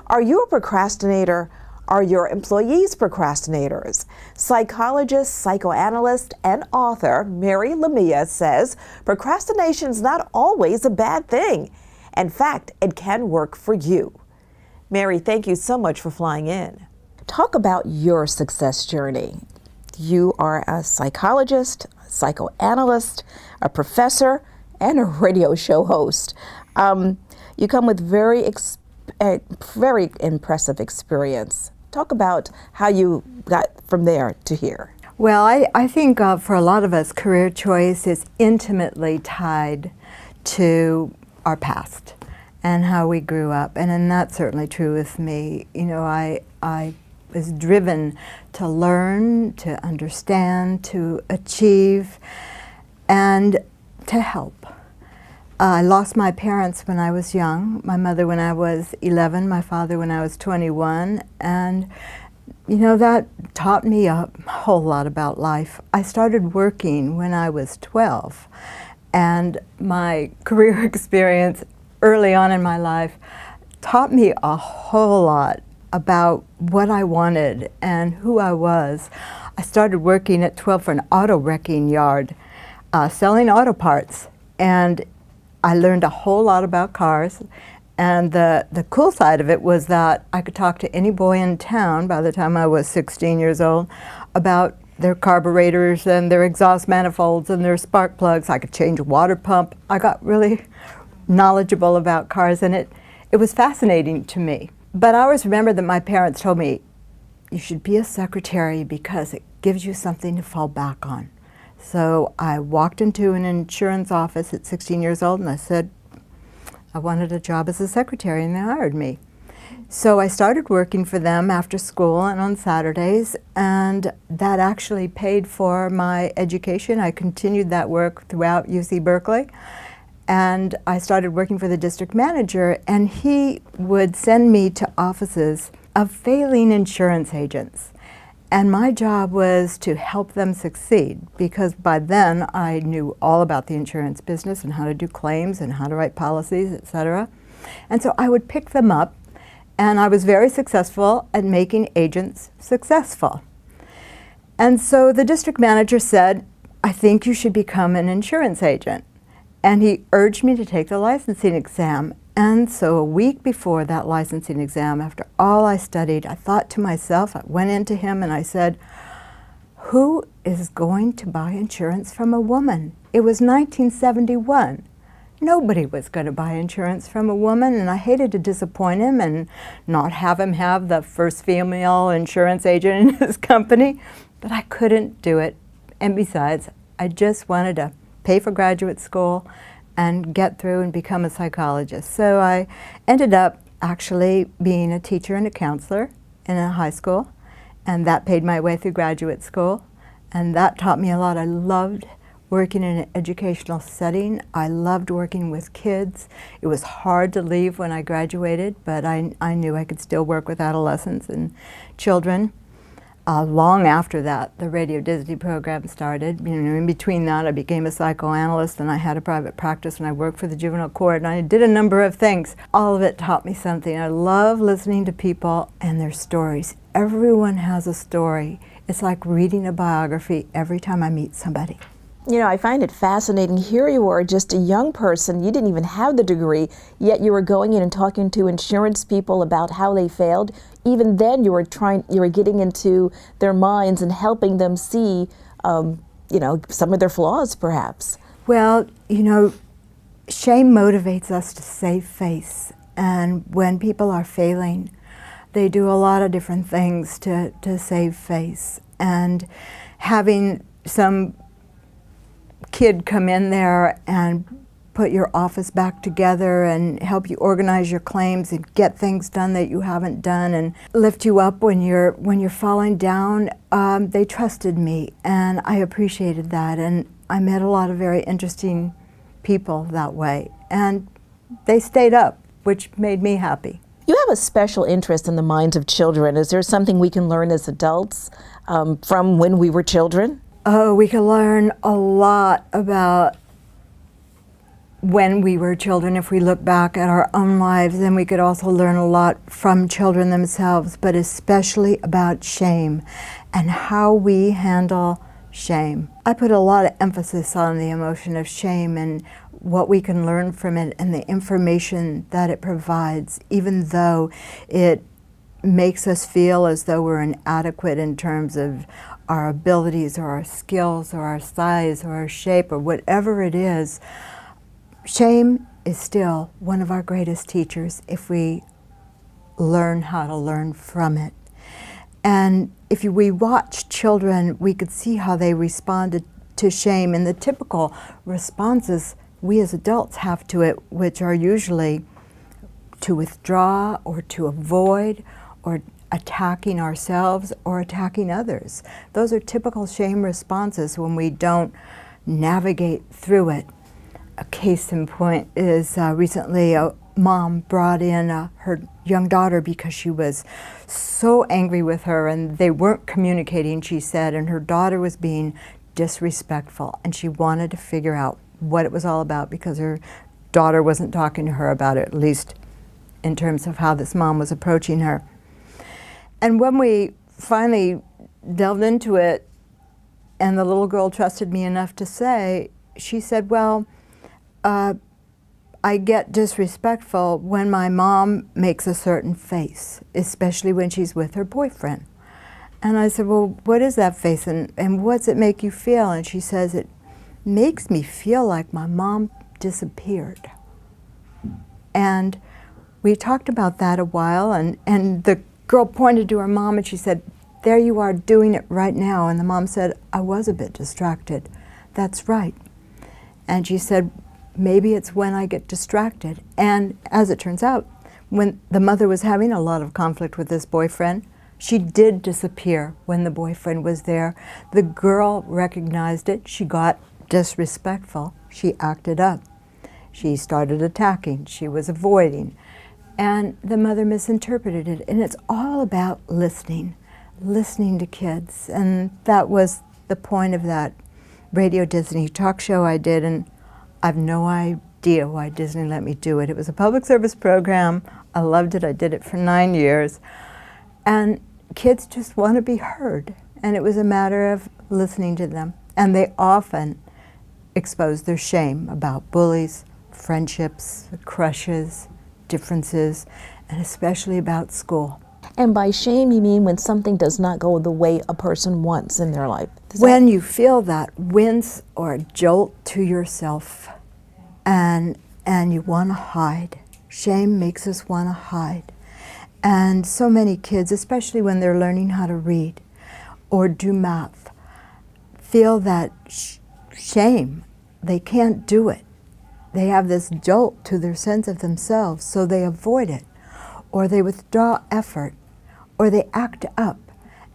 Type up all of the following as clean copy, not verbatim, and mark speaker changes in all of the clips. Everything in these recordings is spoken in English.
Speaker 1: Are you a procrastinator? Are your employees procrastinators? Psychologist, psychoanalyst, and author Mary Lamia says procrastination is not always a bad thing. In fact, it can work for you. Mary, thank you so much for flying in. Talk about your success journey. You are a psychologist, psychoanalyst, a professor, and a radio show host. You come with very impressive experience. Talk about how you got from there to here.
Speaker 2: Well, I think for a lot of us, career choice is intimately tied to our past and how we grew up, and that's certainly true with me. You know, I was driven to learn, to understand, to achieve, and to help. I lost my parents when I was young, my mother when I was 11, my father when I was 21, and you know, that taught me a whole lot about life. I started working when I was 12, and my career experience early on in my life taught me a whole lot about what I wanted and who I was. I started working at 12 for an auto wrecking yard, selling auto parts, and I learned a whole lot about cars. And the cool side of it was that I could talk to any boy in town by the time I was 16 years old about their carburetors and their exhaust manifolds and their spark plugs. I could change a water pump. I got really knowledgeable about cars, and it was fascinating to me. But I always remember that my parents told me, you should be a secretary because it gives you something to fall back on. So I walked into an insurance office at 16 years old and I said, I wanted a job as a secretary, and they hired me. So I started working for them after school and on Saturdays, and that actually paid for my education. I continued that work throughout UC Berkeley. And I started working for the district manager, and he would send me to offices of failing insurance agents. And my job was to help them succeed, because by then I knew all about the insurance business and how to do claims and how to write policies, etc. And so I would pick them up, and I was very successful at making agents successful. And so the district manager said, I think you should become an insurance agent. And he urged me to take the licensing exam. And so a week before that licensing exam, after all I studied, I thought to myself, I went into him and I said, who is going to buy insurance from a woman? It was 1971. Nobody was going to buy insurance from a woman, and I hated to disappoint him and not have him have the first female insurance agent in his company, but I couldn't do it. And besides, I just wanted to pay for graduate school and get through and become a psychologist. So I ended up actually being a teacher and a counselor in a high school, and that paid my way through graduate school, and that taught me a lot. I loved working in an educational setting. I loved working with kids. It was hard to leave when I graduated, but I knew I could still work with adolescents and children. Long after that, the Radio Disney program started. You know, in between that, I became a psychoanalyst, and I had a private practice, and I worked for the juvenile court, and I did a number of things. All of it taught me something. I love listening to people and their stories. Everyone has a story. It's like reading a biography every time I meet somebody.
Speaker 1: You know, I find it fascinating. Here you are, just a young person. You didn't even have the degree, yet you were going in and talking to insurance people about how they failed. Even then, you were getting into their minds and helping them see, you know, some of their flaws, perhaps.
Speaker 2: Well, you know, shame motivates us to save face, and when people are failing, they do a lot of different things to save face. And having some kid come in there and put your office back together and help you organize your claims and get things done that you haven't done and lift you up when you're falling down, they trusted me, and I appreciated that, and I met a lot of very interesting people that way, and they stayed up, which made me happy.
Speaker 1: You have a special interest in the minds of children. Is there something we can learn as adults from when we were children?
Speaker 2: Oh, we can learn a lot about when we were children, if we look back at our own lives, then we could also learn a lot from children themselves, but especially about shame and how we handle shame. I put a lot of emphasis on the emotion of shame and what we can learn from it and the information that it provides, even though it makes us feel as though we're inadequate in terms of our abilities or our skills or our size or our shape or whatever it is. Shame is still one of our greatest teachers if we learn how to learn from it. And if we watch children, we could see how they responded to shame, and the typical responses we as adults have to it, which are usually to withdraw or to avoid or attacking ourselves or attacking others. Those are typical shame responses when we don't navigate through it. A case in point is recently a mom brought in her young daughter because she was so angry with her and they weren't communicating, she said, and her daughter was being disrespectful, and she wanted to figure out what it was all about because her daughter wasn't talking to her about it, at least in terms of how this mom was approaching her. And when we finally delved into it and the little girl trusted me enough to say, she said, well, I get disrespectful when my mom makes a certain face, especially when she's with her boyfriend. And I said, well, what is that face and what's it make you feel? And she says, it makes me feel like my mom disappeared. And we talked about that a while, and the girl pointed to her mom and she said, there you are doing it right now. And the mom said, I was a bit distracted. That's right. And she said, maybe it's when I get distracted. And as it turns out, when the mother was having a lot of conflict with this boyfriend, she did disappear when the boyfriend was there. The girl recognized it. She got disrespectful. She acted up. She started attacking. She was avoiding. And the mother misinterpreted it. And it's all about listening to kids. And that was the point of that Radio Disney talk show I did. And I've no idea why Disney let me do it. It was a public service program. I loved it. I did it for 9 years. And kids just want to be heard. And it was a matter of listening to them. And they often expose their shame about bullies, friendships, crushes, differences, and especially about school.
Speaker 1: And by shame, you mean when something does not go the way a person wants in their life?
Speaker 2: When you feel that wince or a jolt to yourself and you want to hide. Shame makes us want to hide. And so many kids, especially when they're learning how to read or do math, feel that shame. They can't do it. They have this jolt to their sense of themselves, so they avoid it, or they withdraw effort, or they act up.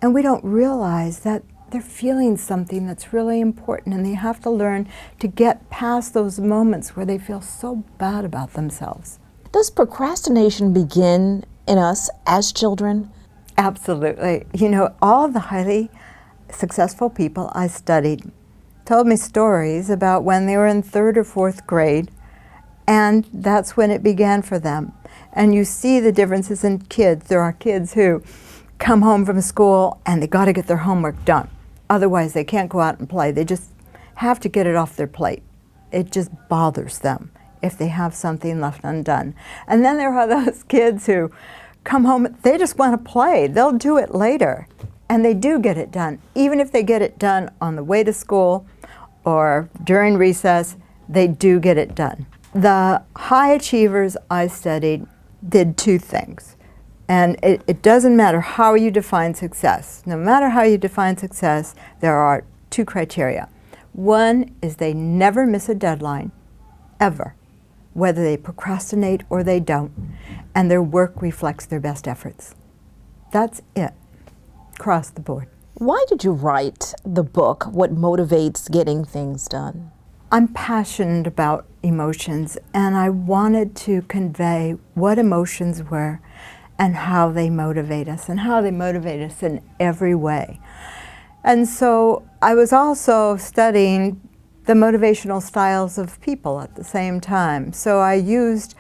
Speaker 2: And we don't realize that they're feeling something that's really important, and they have to learn to get past those moments where they feel so bad about themselves.
Speaker 1: Does procrastination begin in us as children?
Speaker 2: Absolutely. You know, all the highly successful people I studied told me stories about when they were in 3rd or 4th grade, and that's when it began for them. And you see the differences in kids. There are kids who come home from school and they got to get their homework done. Otherwise, they can't go out and play. They just have to get it off their plate. It just bothers them if they have something left undone. And then there are those kids who come home, they just want to play. They'll do it later. And they do get it done. Even if they get it done on the way to school or during recess, they do get it done. The high achievers I studied did 2 things. And it doesn't matter how you define success. No matter how you define success, there are 2 criteria. One is they never miss a deadline, ever, whether they procrastinate or they don't, and their work reflects their best efforts. That's it, across the board.
Speaker 1: Why did you write the book, What Motivates Getting Things Done?
Speaker 2: I'm passionate about emotions, and I wanted to convey what emotions were and how they motivate us, and how they motivate us in every way. And so I was also studying the motivational styles of people at the same time. So I used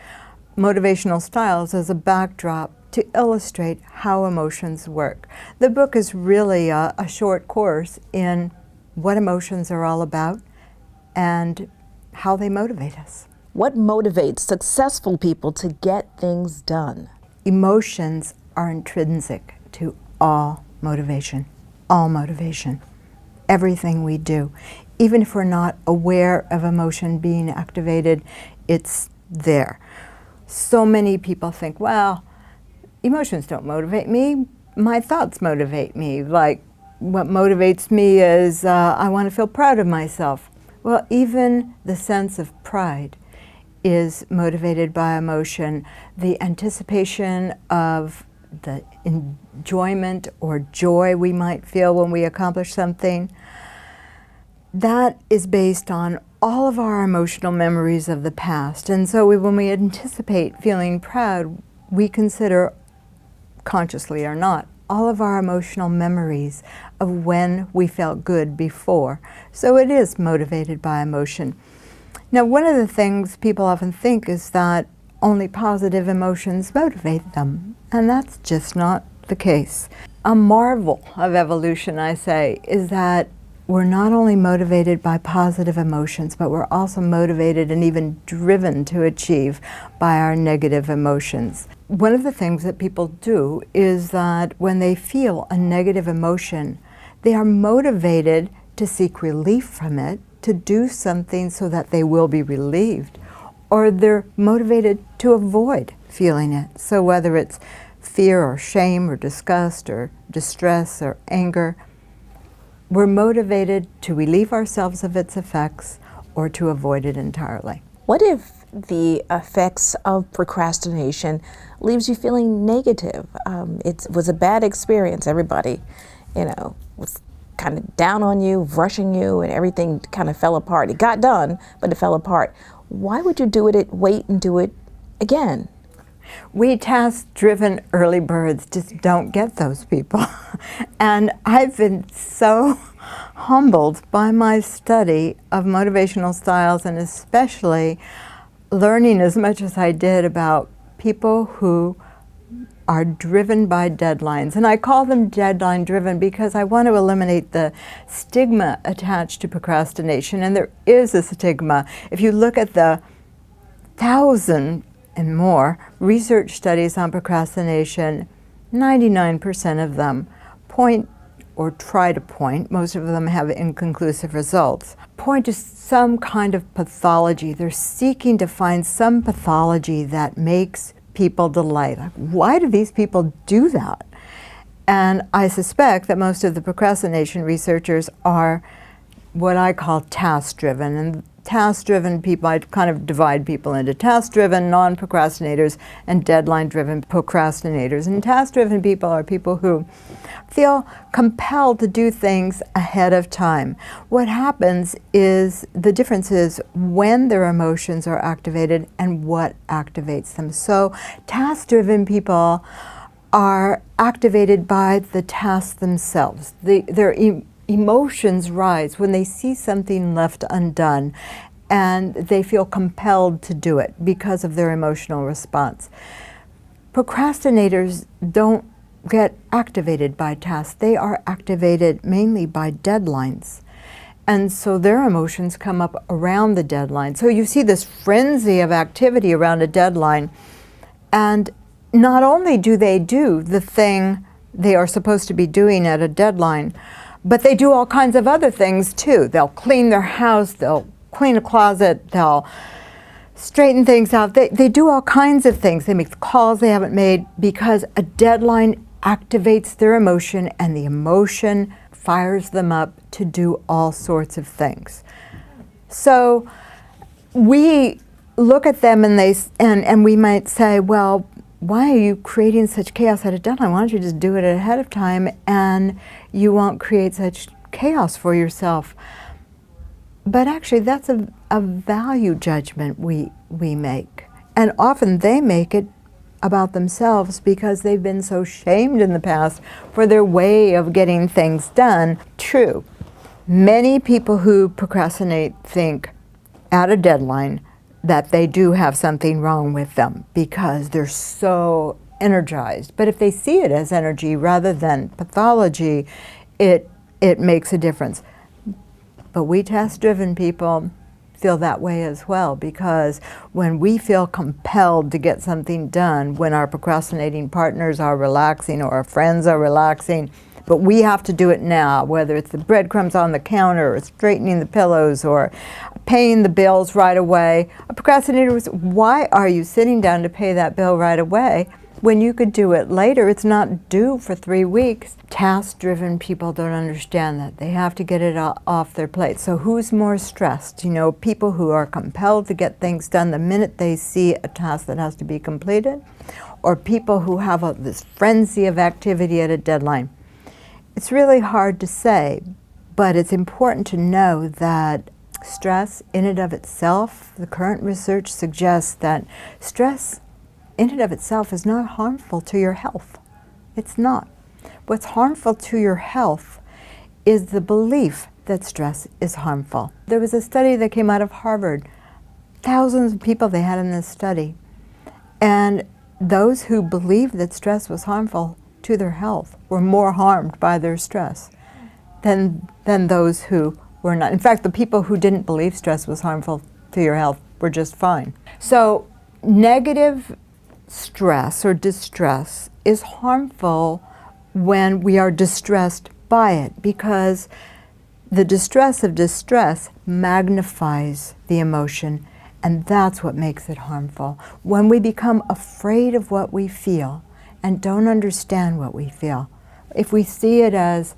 Speaker 2: motivational styles as a backdrop to illustrate how emotions work. The book is really a short course in what emotions are all about and how they motivate us.
Speaker 1: What motivates successful people to get things done?
Speaker 2: Emotions are intrinsic to all motivation, everything we do. Even if we're not aware of emotion being activated, it's there. So many people think, well, emotions don't motivate me, my thoughts motivate me. Like, what motivates me is I want to feel proud of myself. Well, even the sense of pride is motivated by emotion. The anticipation of the enjoyment or joy we might feel when we accomplish something, that is based on all of our emotional memories of the past. And so when we anticipate feeling proud, we consider, consciously or not, all of our emotional memories of when we felt good before. So it is motivated by emotion. Now, one of the things people often think is that only positive emotions motivate them, and that's just not the case. A marvel of evolution, I say, is that we're not only motivated by positive emotions, but we're also motivated and even driven to achieve by our negative emotions. One of the things that people do is that when they feel a negative emotion, they are motivated to seek relief from it, to do something so that they will be relieved, or they're motivated to avoid feeling it. So whether it's fear or shame or disgust or distress or anger, we're motivated to relieve ourselves of its effects or to avoid it entirely.
Speaker 1: What if the effects of procrastination leaves you feeling negative? It was a bad experience. Everybody, was kind of down on you, rushing you, and everything kind of fell apart. It got done, but it fell apart. Why would you wait and do it again?
Speaker 2: We task-driven early birds just don't get those people. And I've been so humbled by my study of motivational styles, and especially learning as much as I did about people who are driven by deadlines. And I call them deadline-driven because I want to eliminate the stigma attached to procrastination. And there is a stigma. If you look at the 1,000 and more research studies on procrastination, 99% of them point or try to point, most of them have inconclusive results, point to some kind of pathology. They're seeking to find some pathology that makes people delight. Like, why do these people do that? And I suspect that most of the procrastination researchers are what I call task-driven. And task-driven people, I kind of divide people into task-driven non-procrastinators and deadline-driven procrastinators. And task-driven people are people who feel compelled to do things ahead of time. What happens is, the difference is when their emotions are activated and what activates them. So task-driven people are activated by the tasks themselves. Their emotions rise when they see something left undone, and they feel compelled to do it because of their emotional response. Procrastinators don't get activated by tasks. They are activated mainly by deadlines. And so their emotions come up around the deadline. So you see this frenzy of activity around a deadline, and not only do they do the thing they are supposed to be doing at a deadline, but they do all kinds of other things too. They'll clean their house, they'll clean a closet, they'll straighten things out. They do all kinds of things. They make calls they haven't made because a deadline activates their emotion, and the emotion fires them up to do all sorts of things. So we look at them and we might say, well, why are you creating such chaos at a deadline? Why don't you just do it ahead of time and you won't create such chaos for yourself? But actually, that's a value judgment we make. And often they make it about themselves because they've been so shamed in the past for their way of getting things done. True, Many people who procrastinate think at a deadline that they do have something wrong with them because they're so energized. But if they see it as energy rather than pathology, it makes a difference. But we task-driven people feel that way as well, because when we feel compelled to get something done, when our procrastinating partners are relaxing or our friends are relaxing, but we have to do it now, whether it's the breadcrumbs on the counter or straightening the pillows or paying the bills right away. A procrastinator was, why are you sitting down to pay that bill right away when you could do it later? It's not due for 3 weeks. Task-driven people don't understand that. They have to get it off their plate. So who's more stressed? You know, people who are compelled to get things done the minute they see a task that has to be completed, or people who have this frenzy of activity at a deadline? It's really hard to say, but it's important to know that stress in and of itself, the current research suggests that stress in and of itself is not harmful to your health. It's not. What's harmful to your health is the belief that stress is harmful. There was a study that came out of Harvard. Thousands of people they had in this study. And those who believed that stress was harmful to their health were more harmed by their stress than those who were not. In fact, the people who didn't believe stress was harmful to your health were just fine. So negative stress or distress is harmful when we are distressed by it, because the distress of distress magnifies the emotion, and that's what makes it harmful. When we become afraid of what we feel and don't understand what we feel, if we see it as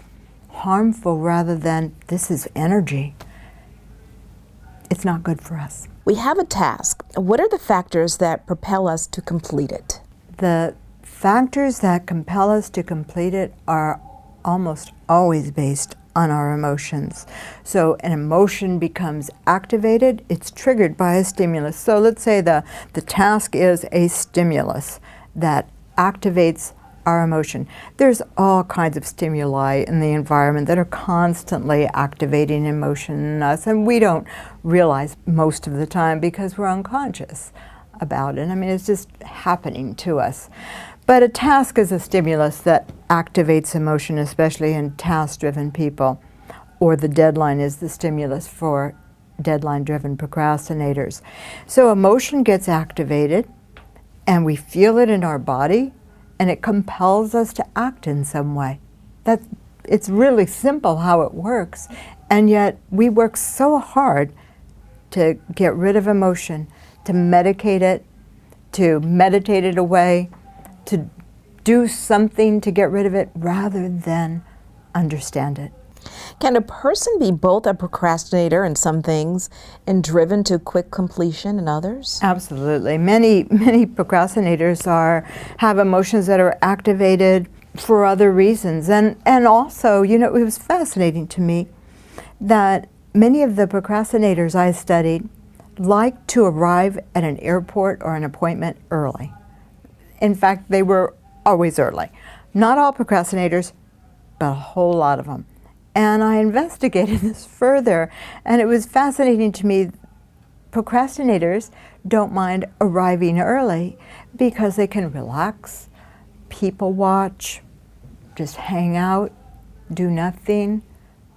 Speaker 2: harmful rather than this is energy, it's not good for us.
Speaker 1: We have a task. What are the factors that propel us to complete it?
Speaker 2: The factors that compel us to complete it are almost always based on our emotions. So an emotion becomes activated, it's triggered by a stimulus. So let's say the task is a stimulus that activates our emotion. There's all kinds of stimuli in the environment that are constantly activating emotion in us, and we don't realize most of the time because we're unconscious about it. I mean, it's just happening to us. But a task is a stimulus that activates emotion, especially in task-driven people, or the deadline is the stimulus for deadline-driven procrastinators. So emotion gets activated, and we feel it in our body, and it compels us to act in some way. It's really simple how it works, and yet we work so hard to get rid of emotion, to medicate it, to meditate it away, to do something to get rid of it rather than understand it.
Speaker 1: Can a person be both a procrastinator in some things and driven to quick completion in others?
Speaker 2: Absolutely. Many procrastinators have emotions that are activated for other reasons. And also, you know, it was fascinating to me that many of the procrastinators I studied like to arrive at an airport or an appointment early. In fact, they were always early. Not all procrastinators, but a whole lot of them. And I investigated this further, and it was fascinating to me. Procrastinators don't mind arriving early because they can relax, people watch, just hang out, do nothing,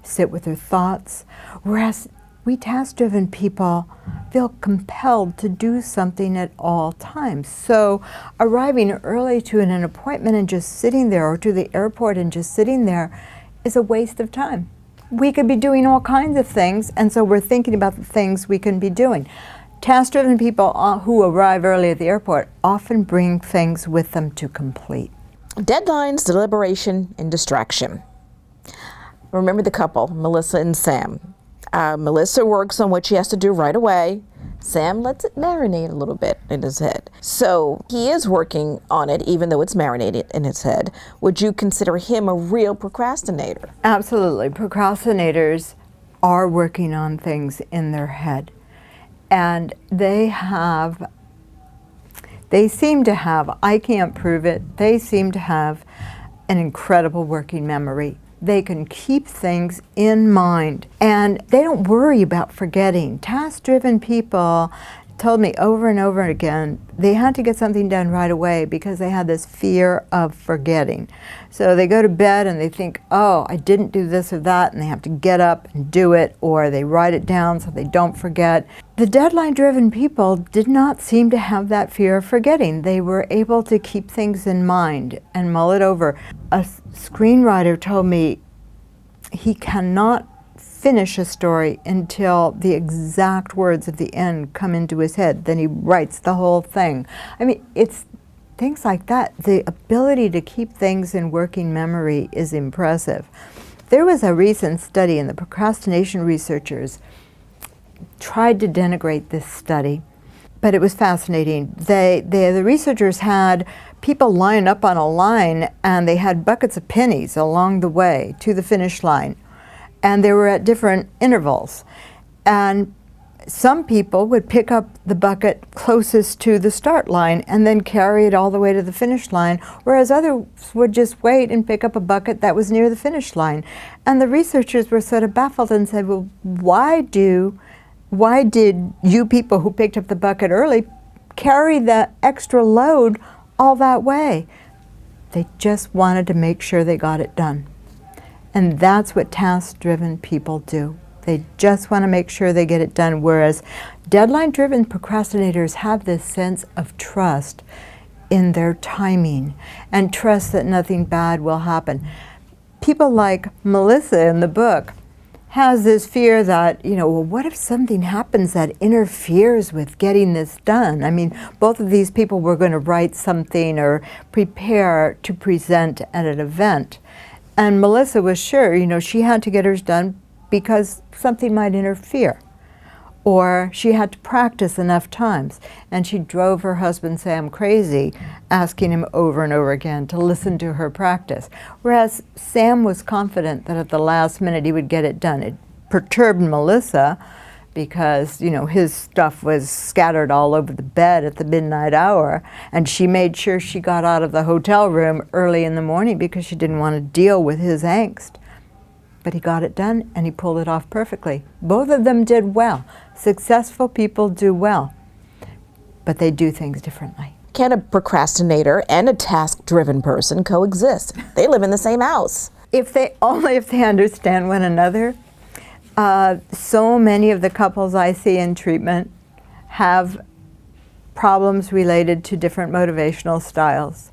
Speaker 2: sit with their thoughts. Whereas we task-driven people feel compelled to do something at all times. So arriving early to an appointment and just sitting there, or to the airport and just sitting there, is a waste of time. We could be doing all kinds of things, and so we're thinking about the things we can be doing. Task-driven people who arrive early at the airport often bring things with them to complete.
Speaker 1: Deadlines, deliberation, and distraction. Remember the couple, Melissa and Sam. Melissa works on what she has to do right away. Sam lets it marinate a little bit in his head. So he is working on it, even though it's marinated in his head. Would you consider him a real procrastinator?
Speaker 2: Absolutely. Procrastinators are working on things in their head. And they seem to have, I can't prove it, they seem to have an incredible working memory. They can keep things in mind, and they don't worry about forgetting. Task-driven people told me over and over again they had to get something done right away because they had this fear of forgetting. So they go to bed and they think, oh, I didn't do this or that, and they have to get up and do it, or they write it down so they don't forget. The deadline-driven people did not seem to have that fear of forgetting. They were able to keep things in mind and mull it over. A screenwriter told me he cannot finish a story until the exact words at the end come into his head. Then he writes the whole thing. I mean, it's things like that. The ability to keep things in working memory is impressive. There was a recent study, and the procrastination researchers tried to denigrate this study, but it was fascinating. The researchers had people line up on a line, and they had buckets of pennies along the way to the finish line. And they were at different intervals. And some people would pick up the bucket closest to the start line and then carry it all the way to the finish line, whereas others would just wait and pick up a bucket that was near the finish line. And the researchers were sort of baffled and said, well, why did you people who picked up the bucket early carry the extra load all that way? They just wanted to make sure they got it done. And that's what task-driven people do. They just want to make sure they get it done, whereas deadline-driven procrastinators have this sense of trust in their timing and trust that nothing bad will happen. People like Melissa in the book has this fear that, well, what if something happens that interferes with getting this done? I mean, both of these people were going to write something or prepare to present at an event. And Melissa was sure, she had to get hers done because something might interfere, or she had to practice enough times. And she drove her husband Sam crazy, asking him over and over again to listen to her practice. Whereas Sam was confident that at the last minute he would get it done. It perturbed Melissa because, his stuff was scattered all over the bed at the midnight hour, and she made sure she got out of the hotel room early in the morning because she didn't want to deal with his angst. But he got it done, and he pulled it off perfectly. Both of them did well. Successful people do well, but they do things differently.
Speaker 1: Can a procrastinator and a task-driven person coexist? They live in the same house.
Speaker 2: If they understand one another. So many of the couples I see in treatment have problems related to different motivational styles,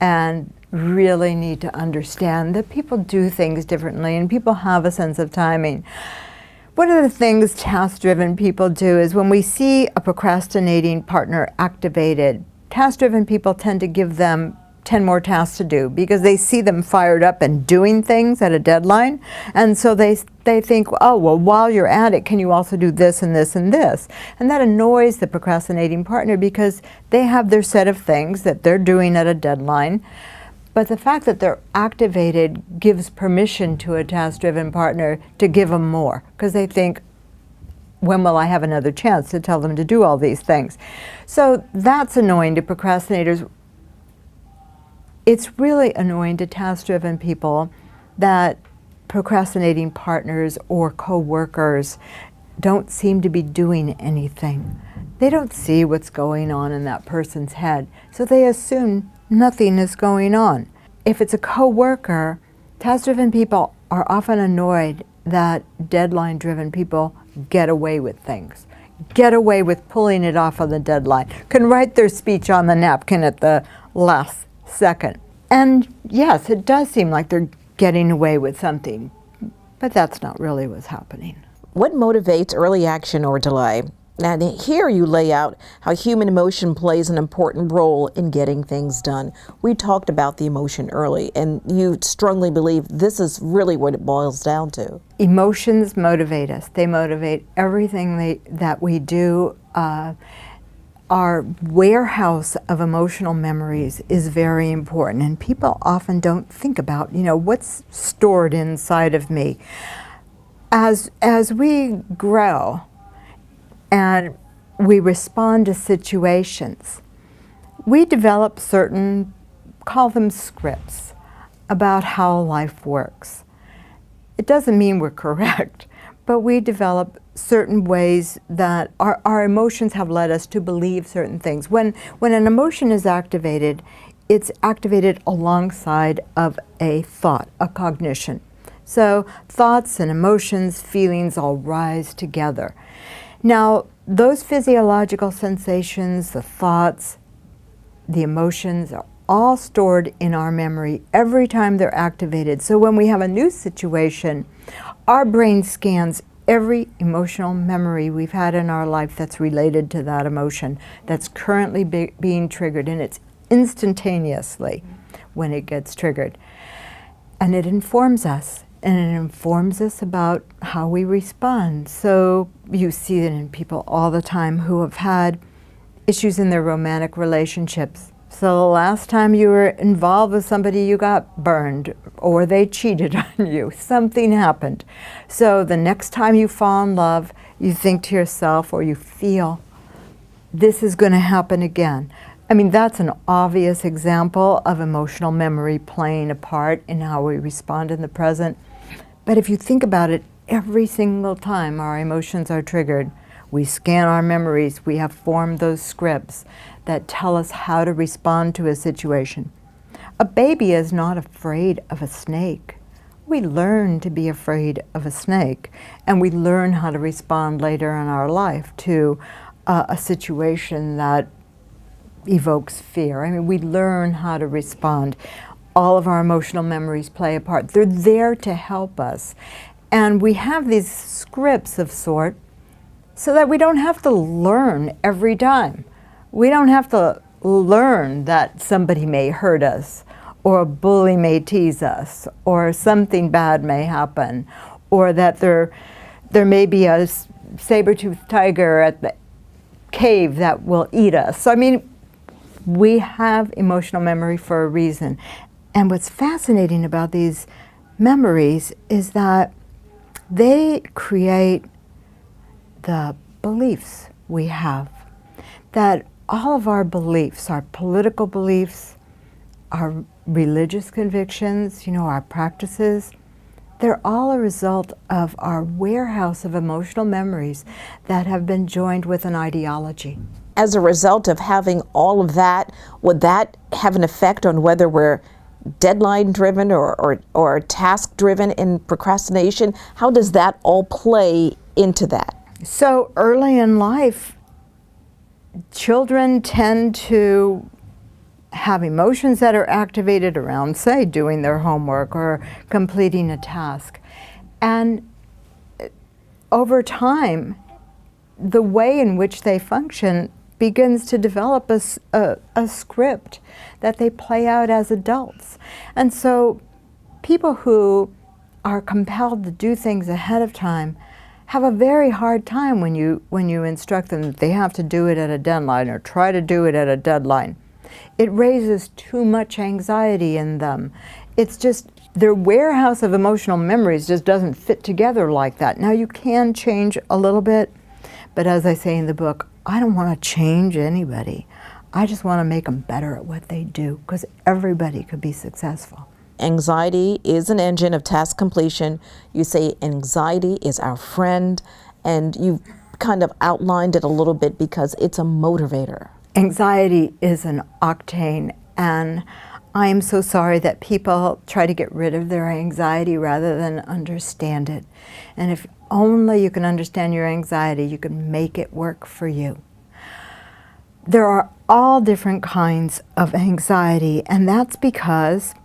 Speaker 2: and really need to understand that people do things differently and people have a sense of timing. One of the things task-driven people do is when we see a procrastinating partner activated, task-driven people tend to give them 10 more tasks to do because they see them fired up and doing things at a deadline. And so they think, oh, well, while you're at it, can you also do this and this and this? And that annoys the procrastinating partner because they have their set of things that they're doing at a deadline. But the fact that they're activated gives permission to a task-driven partner to give them more because they think, when will I have another chance to tell them to do all these things? So that's annoying to procrastinators. It's really annoying to task-driven people that procrastinating partners or co-workers don't seem to be doing anything. They don't see what's going on in that person's head, so they assume nothing is going on. If it's a co-worker, task-driven people are often annoyed that deadline-driven people get away with things, get away with pulling it off on the deadline, can write their speech on the napkin at the last second. And yes, it does seem like they're getting away with something, but that's not really what's happening.
Speaker 1: What motivates early action or delay? And here you lay out how human emotion plays an important role in getting things done. We talked about the emotion early, and you strongly believe this is really what it boils down to.
Speaker 2: Emotions motivate us. They motivate everything that we do. Our warehouse of emotional memories is very important, and people often don't think about, what's stored inside of me. As we grow and we respond to situations, we develop certain, call them scripts, about how life works. It doesn't mean we're correct, but we develop certain ways that our emotions have led us to believe certain things. When an emotion is activated, it's activated alongside of a thought, a cognition. So thoughts and emotions, feelings all rise together. Now, those physiological sensations, the thoughts, the emotions are all stored in our memory every time they're activated. So when we have a new situation, our brain scans every emotional memory we've had in our life that's related to that emotion, that's currently being triggered, and it's instantaneously when it gets triggered. And it informs us, and it informs us about how we respond. So you see it in people all the time who have had issues in their romantic relationships. So the last time you were involved with somebody, you got burned, or they cheated on you. Something happened. So the next time you fall in love, you think to yourself, or you feel, this is going to happen again. I mean, that's an obvious example of emotional memory playing a part in how we respond in the present. But if you think about it, every single time our emotions are triggered, we scan our memories, we have formed those scripts that tell us how to respond to a situation. A baby is not afraid of a snake. We learn to be afraid of a snake, and we learn how to respond later in our life to a situation that evokes fear. I mean, we learn how to respond. All of our emotional memories play a part. They're there to help us. And we have these scripts of sort so that we don't have to learn every time. We don't have to learn that somebody may hurt us, or a bully may tease us, or something bad may happen, or that there may be a saber-toothed tiger at the cave that will eat us. So, I mean, we have emotional memory for a reason. And what's fascinating about these memories is that they create the beliefs we have. That all of our beliefs, our political beliefs, our religious convictions, our practices, they're all a result of our warehouse of emotional memories that have been joined with an ideology.
Speaker 1: As a result of having all of that, would that have an effect on whether we're deadline driven or task driven in procrastination? How does that all play into that?
Speaker 2: So early in life, children tend to have emotions that are activated around, say, doing their homework or completing a task. And over time, the way in which they function begins to develop a script that they play out as adults. And so people who are compelled to do things ahead of time have a very hard time when you instruct them that they have to do it at a deadline or try to do it at a deadline. It raises too much anxiety in them. It's just their warehouse of emotional memories just doesn't fit together like that. Now you can change a little bit, but as I say in the book, I don't want to change anybody. I just want to make them better at what they do, because everybody could be successful.
Speaker 1: Anxiety is an engine of task completion. You say anxiety is our friend, and you've kind of outlined it a little bit because it's a motivator.
Speaker 2: Anxiety is an octane, and I am so sorry that people try to get rid of their anxiety rather than understand it. And if only you can understand your anxiety, you can make it work for you. There are all different kinds of anxiety, and that's because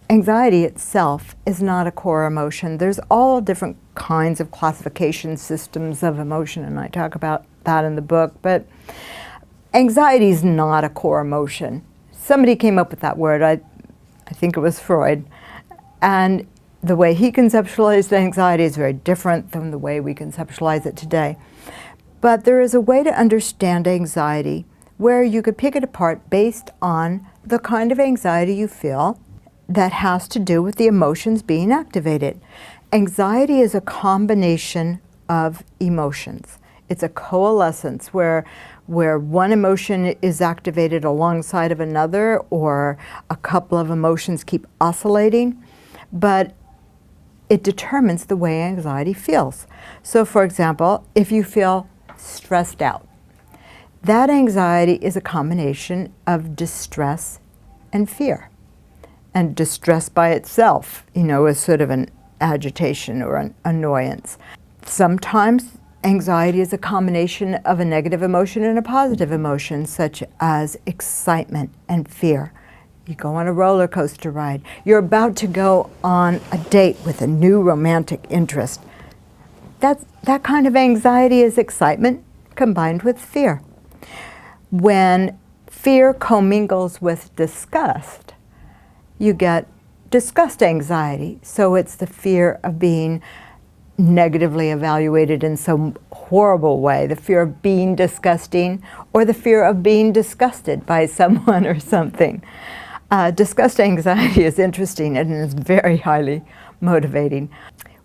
Speaker 2: anxiety itself is not a core emotion. There's all different kinds of classification systems of emotion, and I talk about that in the book, but anxiety is not a core emotion. Somebody came up with that word, I think it was Freud, and the way he conceptualized anxiety is very different than the way we conceptualize it today. But there is a way to understand anxiety where you could pick it apart based on the kind of anxiety you feel that has to do with the emotions being activated. Anxiety is a combination of emotions. It's a coalescence where one emotion is activated alongside of another, or a couple of emotions keep oscillating. But it determines the way anxiety feels. So for example, if you feel stressed out, that anxiety is a combination of distress and fear. And distress by itself, is sort of an agitation or an annoyance. Sometimes anxiety is a combination of a negative emotion and a positive emotion, such as excitement and fear. You go on a roller coaster ride. You're about to go on a date with a new romantic interest. That kind of anxiety is excitement combined with fear. When fear commingles with disgust, you get disgust anxiety. So it's the fear of being negatively evaluated in some horrible way, the fear of being disgusting, or the fear of being disgusted by someone or something. Disgust anxiety is interesting and is very highly motivating.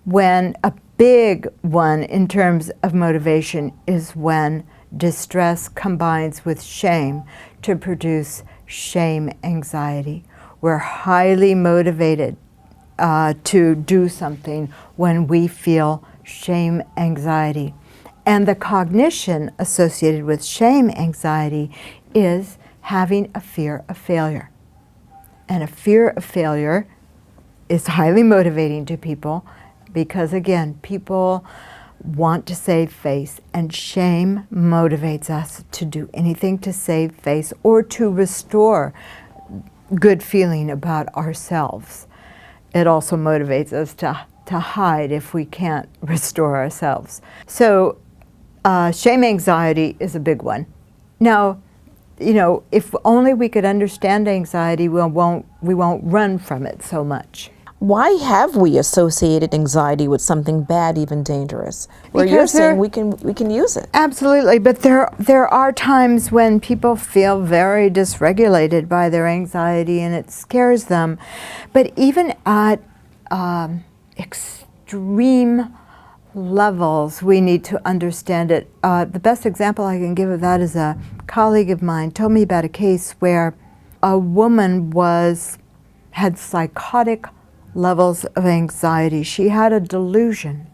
Speaker 2: When a big one in terms of motivation is when distress combines with shame to produce shame anxiety. We're highly motivated to do something when we feel shame anxiety. And the cognition associated with shame anxiety is having a fear of failure. And a fear of failure is highly motivating to people because, again, people want to save face, and shame motivates us to do anything to save face or to restore good feeling about ourselves. It also motivates us to hide if we can't restore ourselves. So shame anxiety is a big one. Now, if only we could understand anxiety, we won't run from it so much.
Speaker 1: Why have we associated anxiety with something bad, even dangerous? Where you're saying we can use it.
Speaker 2: Absolutely, but there are times when people feel very dysregulated by their anxiety and it scares them. But even at extreme levels, we need to understand it. The best example I can give of that is a colleague of mine told me about a case where a woman had psychotic levels of anxiety. She had a delusion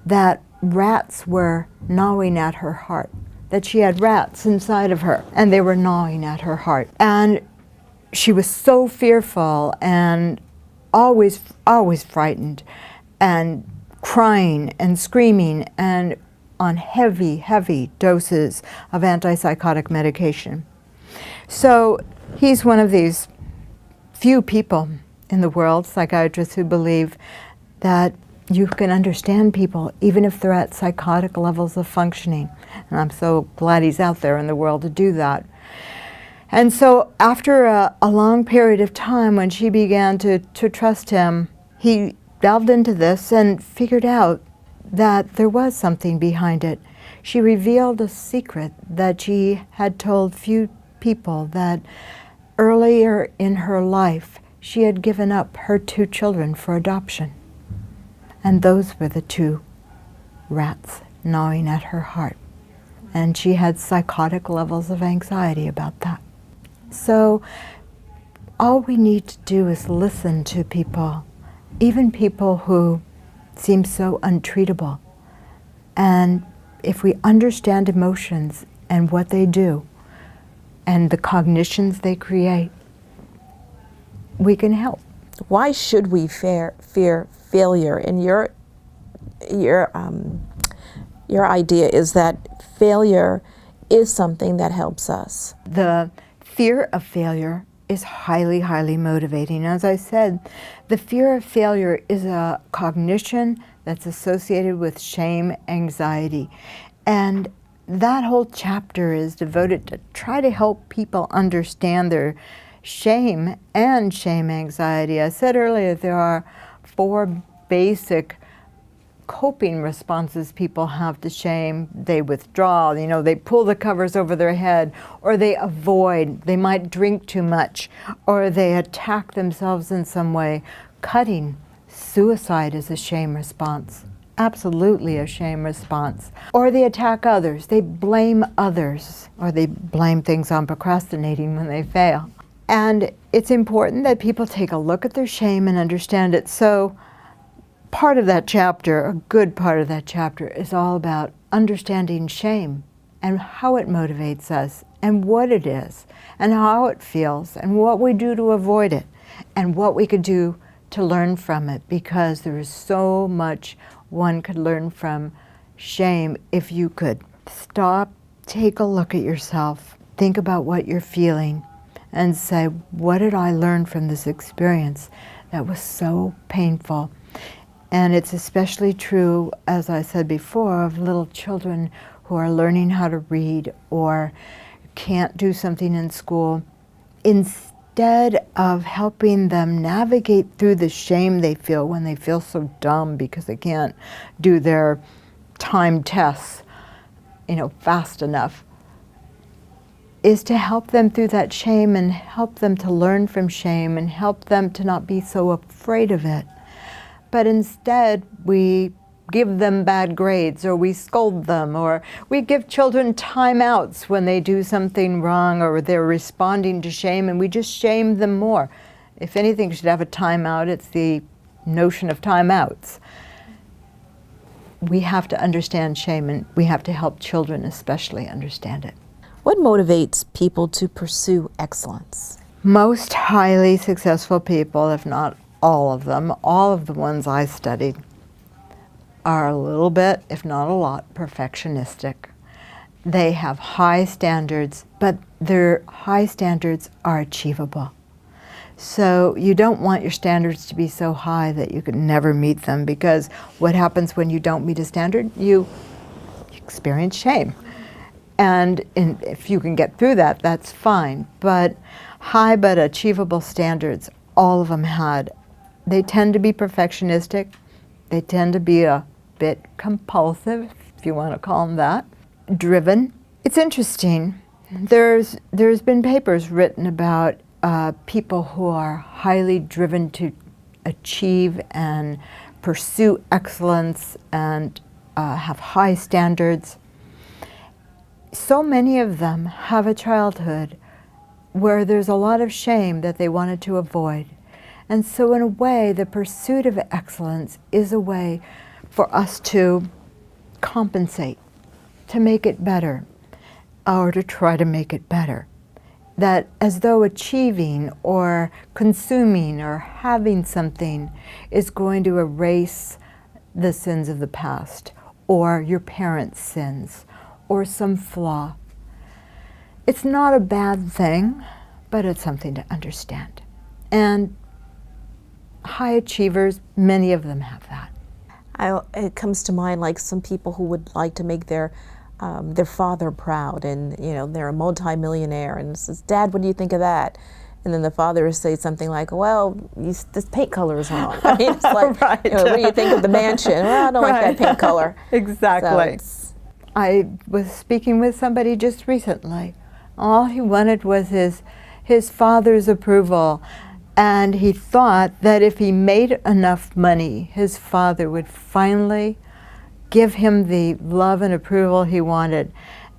Speaker 2: that rats were gnawing at her heart, that she had rats inside of her and they were gnawing at her heart. And she was so fearful and always frightened and crying and screaming and on heavy doses of antipsychotic medication. So he's one of these few people in the world, psychiatrists, who believe that you can understand people even if they're at psychotic levels of functioning. And I'm so glad he's out there in the world to do that. And so after a long period of time, when she began to trust him, he delved into this and figured out that there was something behind it. She revealed a secret that she had told few people, that earlier in her life, she had given up her 2 children for adoption. And those were the 2 rats gnawing at her heart. And she had psychotic levels of anxiety about that. So all we need to do is listen to people, even people who seem so untreatable. And if we understand emotions and what they do and the cognitions they create, we can help.
Speaker 1: Why should we fear failure? And your idea is that failure is something that helps us.
Speaker 2: The fear of failure is highly motivating. As I said, the fear of failure is a cognition that's associated with shame anxiety. And that whole chapter is devoted to try to help people understand their shame and shame anxiety. I said earlier there are 4 basic coping responses people have to shame. They withdraw, they pull the covers over their head, or they avoid, they might drink too much, or they attack themselves in some way. Cutting, suicide is a shame response. Absolutely a shame response. Or they attack others, they blame others, or they blame things on procrastinating when they fail. And it's important that people take a look at their shame and understand it. So part of that chapter, a good part of that chapter, is all about understanding shame and how it motivates us and what it is and how it feels and what we do to avoid it and what we could do to learn from it, because there is so much one could learn from shame if you could stop, take a look at yourself, think about what you're feeling, and say, what did I learn from this experience that was so painful? And it's especially true, as I said before, of little children who are learning how to read or can't do something in school. Instead of helping them navigate through the shame they feel when they feel so dumb because they can't do their timed tests, fast enough, is to help them through that shame and help them to learn from shame and help them to not be so afraid of it. But instead, we give them bad grades, or we scold them, or we give children timeouts when they do something wrong or they're responding to shame, and we just shame them more. If anything should have a timeout, it's the notion of timeouts. We have to understand shame, and we have to help children especially understand it.
Speaker 1: What motivates people to pursue excellence?
Speaker 2: Most highly successful people, if not all of them, all of the ones I studied, are a little bit, if not a lot, perfectionistic. They have high standards, but their high standards are achievable. So you don't want your standards to be so high that you can never meet them, because what happens when you don't meet a standard? You experience shame. And if you can get through that, that's fine. But high but achievable standards, all of them had. They tend to be perfectionistic. They tend to be a bit compulsive, if you want to call them that. Driven. It's interesting. There's been papers written about people who are highly driven to achieve and pursue excellence and have high standards. So many of them have a childhood where there's a lot of shame that they wanted to avoid. And so in a way, the pursuit of excellence is a way for us to compensate, to make it better, or to try to make it better. That as though achieving or consuming or having something is going to erase the sins of the past, or your parents' sins, or some flaw. It's not a bad thing, but it's something to understand. And high achievers, many of them have that.
Speaker 1: It comes to mind like some people who would like to make their father proud, and they're a multi-millionaire, and says, "Dad, what do you think of that?" And then the father will say something like, "Well, this paint color is wrong." I mean, it's like,
Speaker 2: right.
Speaker 1: What do you think of the mansion? Well, I don't like that paint color.
Speaker 2: Exactly.
Speaker 1: So
Speaker 2: I was speaking with somebody just recently. All he wanted was his father's approval. And he thought that if he made enough money, his father would finally give him the love and approval he wanted.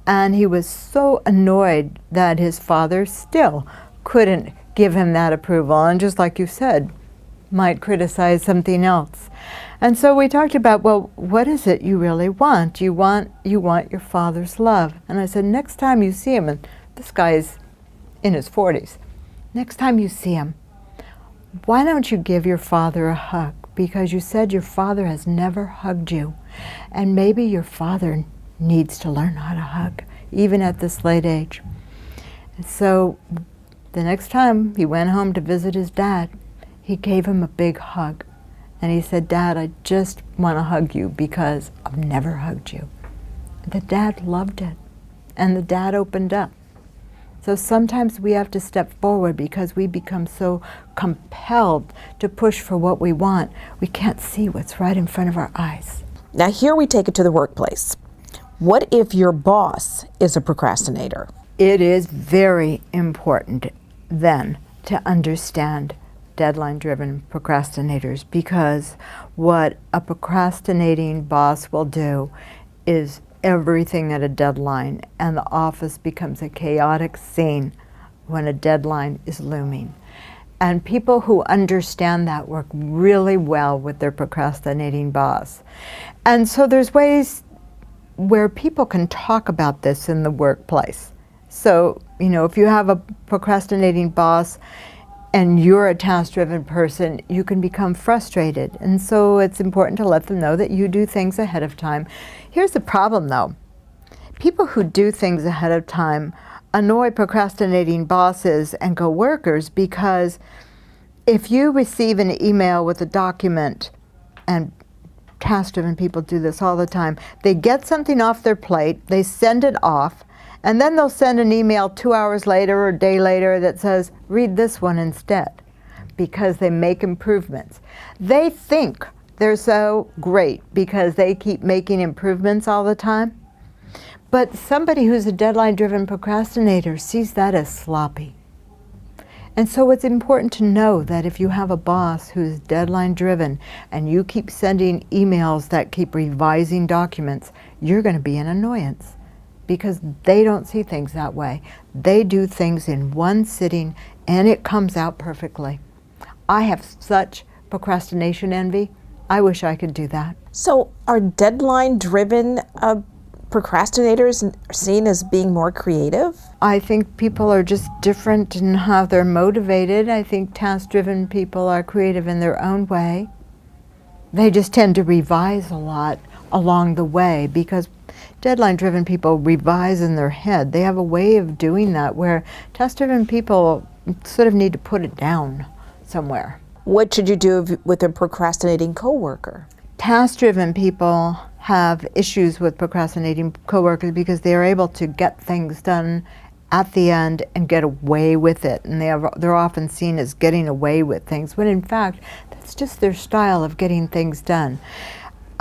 Speaker 2: And he was so annoyed that his father still couldn't give him that approval. And just like you said, might criticize something else. And so we talked about, well, what is it you really want? You want your father's love. And I said, next time you see him, and this guy is in his 40s, next time you see him, why don't you give your father a hug? Because you said your father has never hugged you. And maybe your father needs to learn how to hug, even at this late age. And so the next time he went home to visit his dad, he gave him a big hug. And he said, "Dad, I just want to hug you because I've never hugged you." The dad loved it. And the dad opened up. So sometimes we have to step forward because we become so compelled to push for what we want. We can't see what's right in front of our eyes.
Speaker 1: now here we take it to the workplace. What if your boss is a procrastinator?
Speaker 2: It is very important then to understand deadline-driven procrastinators, because what a procrastinating boss will do is everything at a deadline, and the office becomes a chaotic scene when a deadline is looming. And people who understand that work really well with their procrastinating boss. And so there's ways where people can talk about this in the workplace. So, you know, if you have a procrastinating boss and you're a task-driven person, you can become frustrated. And so it's important to let them know that you do things ahead of time. Here's the problem, though. People who do things ahead of time annoy procrastinating bosses and coworkers, because if you receive an email with a document, and task-driven people do this all the time, they get something off their plate, they send it off, and then they'll send an email 2 hours later or a day later that says, read this one instead, because they make improvements. They think they're so great because they keep making improvements all the time. But somebody who's a deadline-driven procrastinator sees that as sloppy. And so it's important to know that if you have a boss who's deadline-driven and you keep sending emails that keep revising documents, you're going to be an annoyance, because they don't see things that way. They do things in one sitting and it comes out perfectly. I have such procrastination envy. I wish I could do that.
Speaker 1: So are deadline-driven procrastinators seen as being more creative?
Speaker 2: I think people are just different in how they're motivated. I think task-driven people are creative in their own way. They just tend to revise a lot along the way, because deadline-driven people revise in their head. They have a way of doing that, where task-driven people sort of need to put it down somewhere.
Speaker 1: What should you do with a procrastinating coworker?
Speaker 2: Task-driven people have issues with procrastinating coworkers because they are able to get things done at the end and get away with it. And they're often seen as getting away with things, when in fact, that's just their style of getting things done.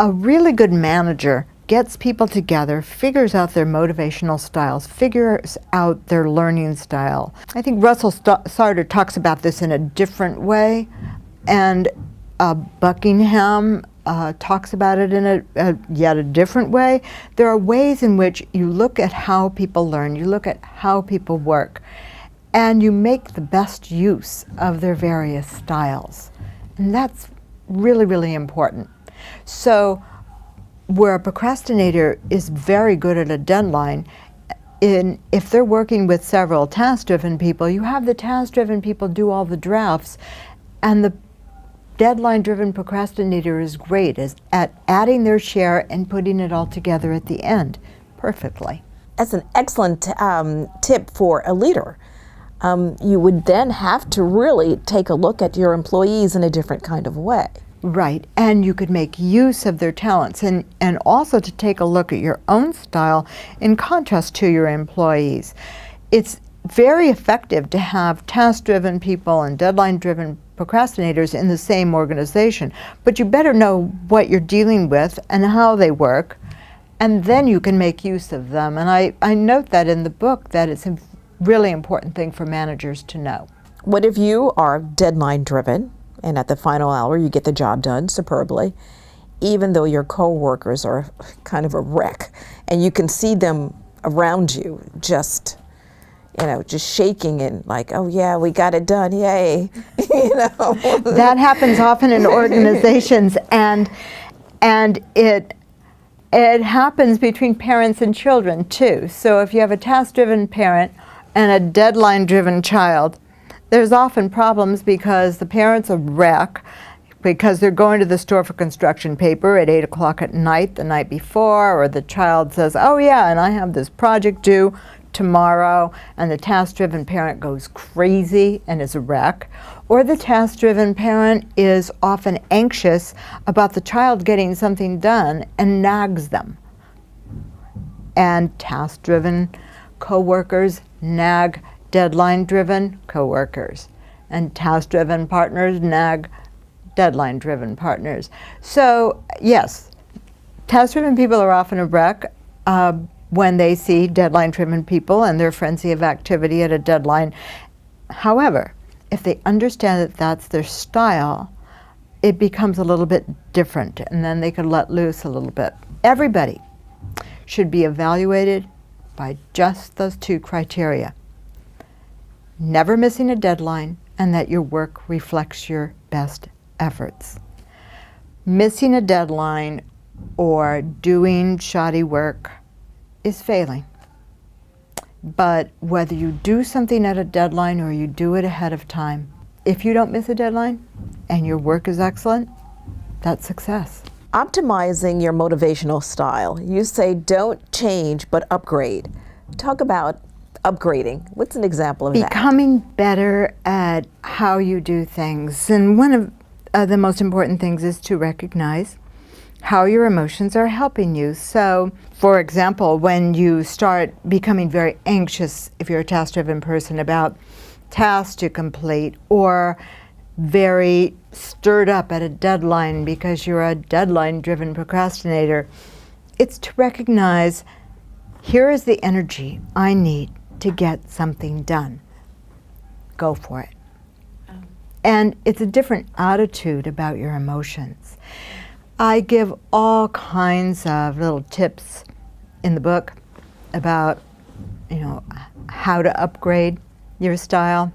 Speaker 2: A really good manager gets people together, figures out their motivational styles, figures out their learning style. I think Russell Sartre talks about this in a different way, and Buckingham talks about it in yet a different way. There are ways in which you look at how people learn, you look at how people work, and you make the best use of their various styles. And that's really, really important. So where a procrastinator is very good at a deadline, if they're working with several task-driven people, you have the task-driven people do all the drafts, and the deadline-driven procrastinator is great at adding their share and putting it all together at the end perfectly.
Speaker 1: That's an excellent tip for a leader. You would then have to really take a look at your employees in a different kind of way.
Speaker 2: Right, and you could make use of their talents, and also to take a look at your own style in contrast to your employees. It's very effective to have task-driven people and deadline-driven procrastinators in the same organization, but you better know what you're dealing with and how they work, and then you can make use of them. And I note that in the book, that it's a really important thing for managers to know.
Speaker 1: What if you are deadline-driven, and at the final hour you get the job done superbly, even though your coworkers are kind of a wreck, and you can see them around you just shaking and like, oh yeah, we got it done, yay.
Speaker 2: That happens often in organizations, and it happens between parents and children too. So if you have a task-driven parent and a deadline-driven child, there's often problems because the parent's a wreck, because they're going to the store for construction paper at 8 o'clock at night the night before, or the child says, oh yeah, and I have this project due tomorrow, and the task-driven parent goes crazy and is a wreck. Or the task-driven parent is often anxious about the child getting something done and nags them. And task-driven coworkers nag deadline-driven coworkers, and task-driven partners nag deadline-driven partners. So yes, task-driven people are often a wreck when they see deadline-driven people and their frenzy of activity at a deadline. However, if they understand that that's their style, it becomes a little bit different, and then they can let loose a little bit. Everybody should be evaluated by just those two criteria: never missing a deadline and that your work reflects your best efforts. Missing a deadline or doing shoddy work is failing. But whether you do something at a deadline or you do it ahead of time, if you don't miss a deadline and your work is excellent, that's success.
Speaker 1: Optimizing your motivational style. You say don't change, but upgrade. Talk about upgrading. What's an example of that?
Speaker 2: Becoming better at how you do things. And one of the most important things is to recognize how your emotions are helping you. So, for example, when you start becoming very anxious, if you're a task-driven person, about tasks to complete, or very stirred up at a deadline because you're a deadline-driven procrastinator, it's to recognize, here is the energy I need to get something done. Go for it. And it's a different attitude about your emotions. I give all kinds of little tips in the book about, how to upgrade your style.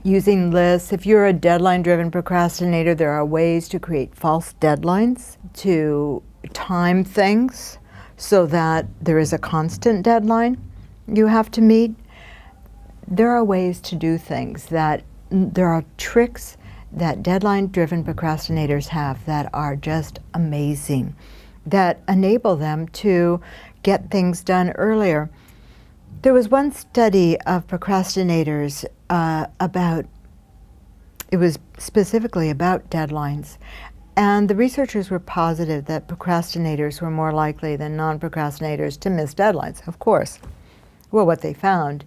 Speaker 2: Using lists. If you're a deadline-driven procrastinator, there are ways to create false deadlines, to time things so that there is a constant deadline you have to meet. There are ways to do things there are tricks that deadline-driven procrastinators have that are just amazing, that enable them to get things done earlier. There was one study of procrastinators it was specifically about deadlines, and the researchers were positive that procrastinators were more likely than non-procrastinators to miss deadlines, of course. Well, what they found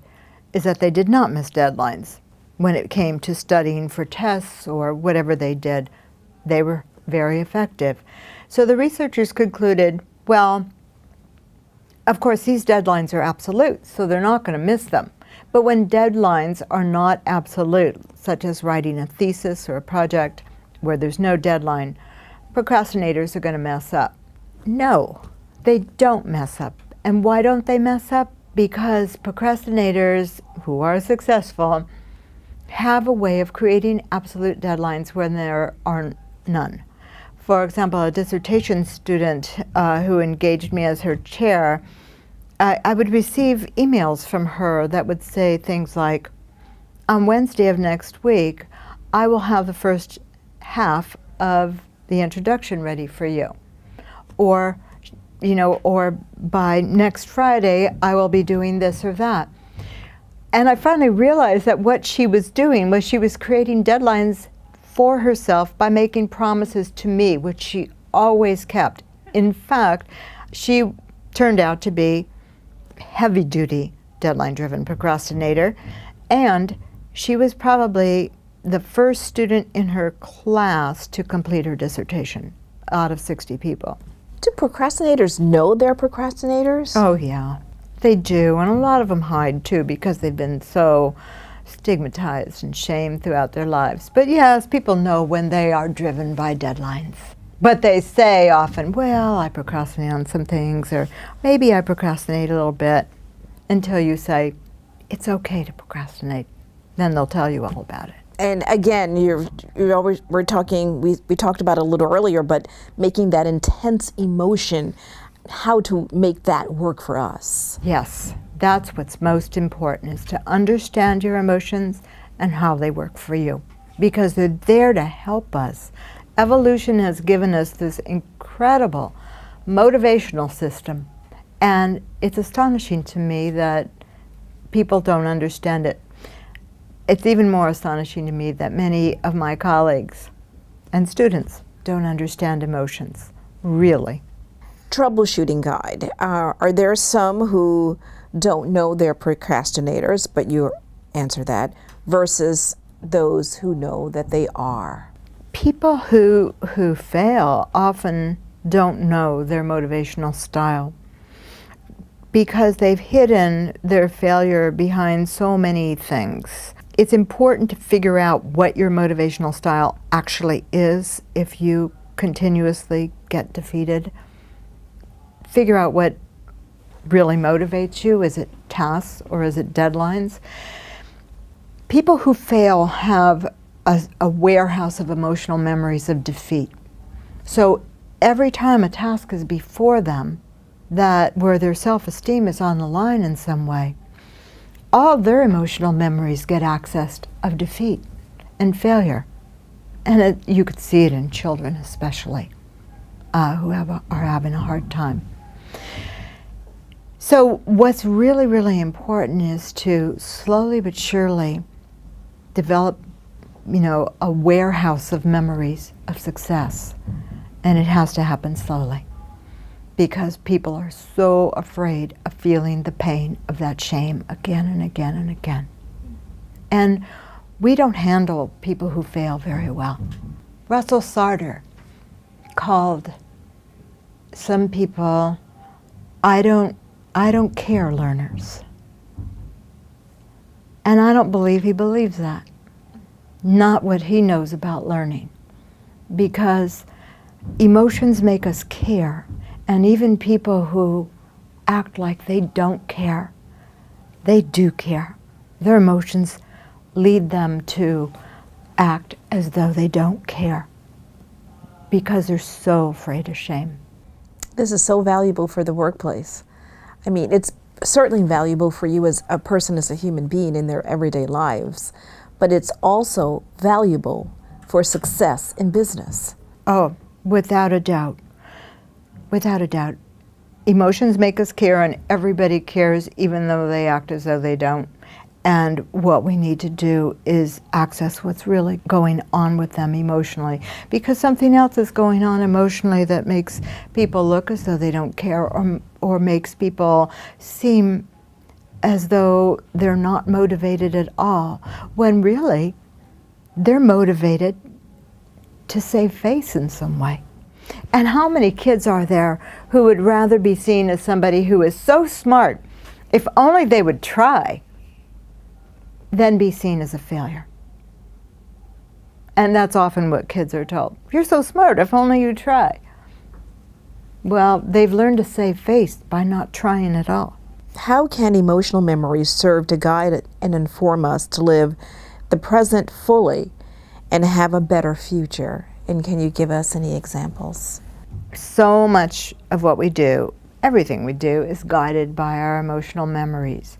Speaker 2: is that they did not miss deadlines. When it came to studying for tests or whatever they did, they were very effective. So the researchers concluded, well, of course, these deadlines are absolute, so they're not going to miss them. But when deadlines are not absolute, such as writing a thesis or a project where there's no deadline, procrastinators are going to mess up. No, they don't mess up. And why don't they mess up? Because procrastinators who are successful have a way of creating absolute deadlines when there are none. For example, a dissertation student who engaged me as her chair, I would receive emails from her that would say things like, on Wednesday of next week, I will have the first half of the introduction ready for you. Or by next Friday, I will be doing this or that. And I finally realized that what she was doing was she was creating deadlines for herself by making promises to me, which she always kept. In fact, she turned out to be heavy-duty deadline-driven procrastinator, and she was probably the first student in her class to complete her dissertation out of 60 people.
Speaker 1: Do procrastinators know they're procrastinators?
Speaker 2: Oh, yeah. They do, and a lot of them hide, too, because they've been so stigmatized and shamed throughout their lives. But yes, people know when they are driven by deadlines. But they say often, well, I procrastinate on some things, or maybe I procrastinate a little bit, until you say, it's okay to procrastinate. Then they'll tell you all about it.
Speaker 1: And again, we talked about it a little earlier, but making that intense emotion, how to make that work for us.
Speaker 2: Yes, that's what's most important, is to understand your emotions and how they work for you, because they're there to help us. Evolution has given us this incredible motivational system, and it's astonishing to me that people don't understand it. It's even more astonishing to me that many of my colleagues and students don't understand emotions, really.
Speaker 1: Troubleshooting guide. Are there some who don't know they're procrastinators, but you answer that, versus those who know that they are?
Speaker 2: People who fail often don't know their motivational style because they've hidden their failure behind so many things. It's important to figure out what your motivational style actually is if you continuously get defeated. Figure out what really motivates you. Is it tasks or is it deadlines? People who fail have a warehouse of emotional memories of defeat. So every time a task is before them, that where their self-esteem is on the line in some way, all their emotional memories get accessed of defeat and failure. And you could see it in children especially, who are having a hard time. So what's really, really important is to slowly but surely develop, a warehouse of memories of success. And it has to happen slowly, because people are so afraid of feeling the pain of that shame again and again and again. And we don't handle people who fail very well. Russell Sartre called some people I don't care learners. And I don't believe he believes that. Not what he knows about learning. Because emotions make us care. And even people who act like they don't care, they do care. Their emotions lead them to act as though they don't care, because they're so afraid of shame.
Speaker 1: This is so valuable for the workplace. I mean, it's certainly valuable for you as a person, as a human being in their everyday lives, but it's also valuable for success in business.
Speaker 2: Oh, without a doubt. Without a doubt. Emotions make us care, and everybody cares even though they act as though they don't. And what we need to do is access what's really going on with them emotionally, because something else is going on emotionally that makes people look as though they don't care, or makes people seem as though they're not motivated at all, when really they're motivated to save face in some way. And how many kids are there who would rather be seen as somebody who is so smart, if only they would try, than be seen as a failure? And that's often what kids are told. You're so smart, if only you try. Well, they've learned to save face by not trying at all.
Speaker 1: How can emotional memories serve to guide and inform us to live the present fully and have a better future? And can you give us any examples?
Speaker 2: So much of what we do, everything we do, is guided by our emotional memories.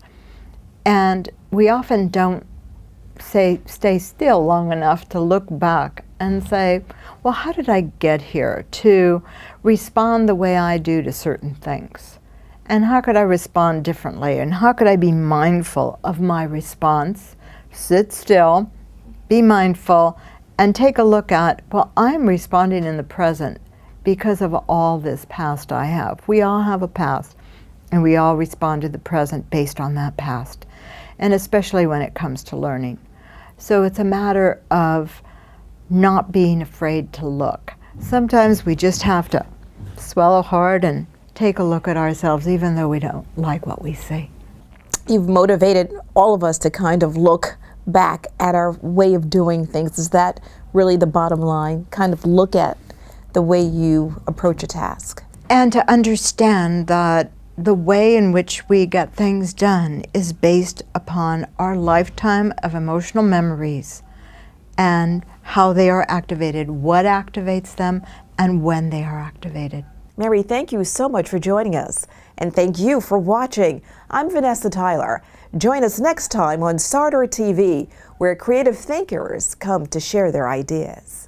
Speaker 2: And we often don't stay still long enough to look back and say, well, how did I get here to respond the way I do to certain things? And how could I respond differently? And how could I be mindful of my response? Sit still, be mindful, and take a look at, well, I'm responding in the present because of all this past I have. We all have a past, and we all respond to the present based on that past, and especially when it comes to learning. So it's a matter of not being afraid to look. Sometimes we just have to swallow hard and take a look at ourselves, even though we don't like what we see.
Speaker 1: You've motivated all of us to kind of look back at our way of doing things. Is that really the bottom line? Kind of look at the way you approach a task.
Speaker 2: And to understand that the way in which we get things done is based upon our lifetime of emotional memories and how they are activated, what activates them, and when they are activated.
Speaker 1: Mary, thank you so much for joining us. And thank you for watching. I'm Vanessa Tyler. Join us next time on Sartre TV, where creative thinkers come to share their ideas.